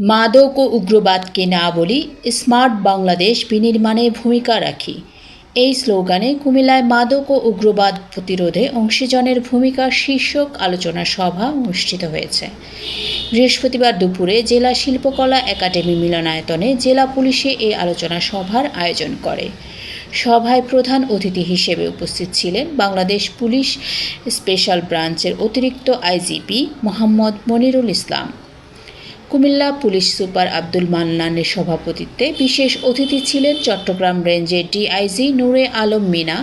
মাদক ও উগ্রবাদকে না বলি, স্মার্ট বাংলাদেশ বিনির্মাণে ভূমিকা রাখি। এই স্লোগানে কুমিল্লায় মাদক ও উগ্রবাদ প্রতিরোধে অংশীজনের ভূমিকা শীর্ষক আলোচনা সভা অনুষ্ঠিত হয়েছে। বৃহস্পতিবার দুপুরে জেলা শিল্পকলা একাডেমি মিলনায়তনে জেলা পুলিশে এই আলোচনা সভার আয়োজন করে। সভায় প্রধান অতিথি হিসেবে উপস্থিত ছিলেন বাংলাদেশ পুলিশ স্পেশাল ব্রাঞ্চের অতিরিক্ত আইজিপি মোহাম্মদ মনিরুল ইসলাম। কুমিল্লা পুলিশ সুপার আব্দুল মান্নানের সভাপতিত্বে বিশেষ অতিথি ছিলেন চট্টগ্রাম রেঞ্জের ডিআইজি নূরে আলম মিনা,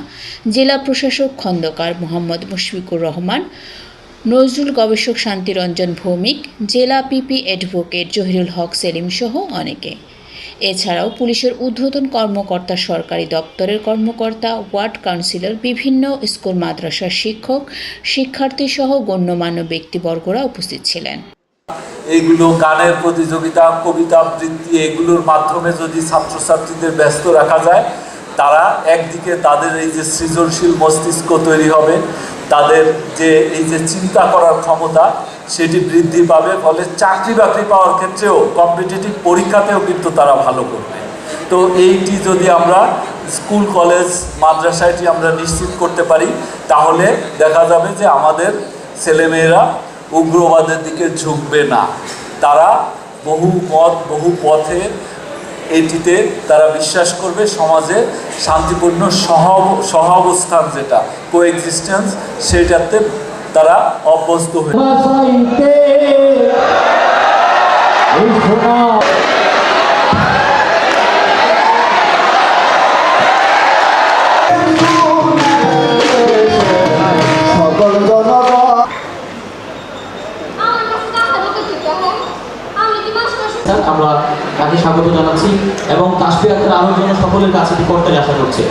জেলা প্রশাসক খন্দকার মোহাম্মদ মুশফিকুর রহমান, নজরুল গবেষক শান্তিরঞ্জন ভৌমিক, জেলা পিপি অ্যাডভোকেট জহিরুল হক সেলিম সহ অনেকে। এছাড়াও পুলিশের ঊর্ধ্বতন কর্মকর্তা, সরকারি দপ্তরের কর্মকর্তা, ওয়ার্ড কাউন্সিলর, বিভিন্ন স্কুল মাদ্রাসার শিক্ষক, শিক্ষার্থী সহ গণ্যমান্য ব্যক্তিবর্গরা উপস্থিত ছিলেন। এইগুলো গানের প্রতিযোগিতা, কবিতা আবৃত্তি, এগুলোর মাধ্যমে যদি ছাত্রছাত্রীদের ব্যস্ত রাখা যায়, তারা একদিকে তাদের এই যে সৃজনশীল মস্তিষ্ক তৈরি হবে, তাদের যে এই যে চিন্তা করার ক্ষমতা সেটি বৃদ্ধি পাবে, ফলে চাকরি বাকরি পাওয়ার ক্ষেত্রেও কম্পিটিটিভ পরীক্ষাতেও কিন্তু তারা ভালো করবে। তো এইটি যদি আমরা স্কুল, কলেজ, মাদ্রাসাটি আমরা নিশ্চিত করতে পারি, তাহলে দেখা যাবে যে আমাদের ছেলেমেয়েরা উগ্রবাদের দিকে ঝুঁকবে না। তারা বহু মত, বহু পথে এটিতে তারা বিশ্বাস করবে। সমাজে শান্তিপূর্ণ সহাবস্থান, যেটা কোএক্সিস্টেন্স, সেটাতে তারা অভ্যস্ত হয়ে আমরা তাকে স্বাগত জানাচ্ছি এবং তাসফিয়াতের আলোর জন্য সকলের কাছে করতে আশা করছি।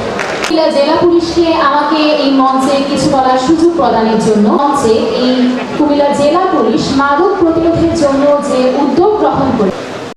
জেলা পুলিশকে আমাকে এই মঞ্চে কিছু বলার সুযোগ প্রদানের জন্য, মঞ্চে এই কুমিল্লা জেলা পুলিশ মাদক প্রতিরোধের জন্য যে উদ্যোগ গ্রহণ করে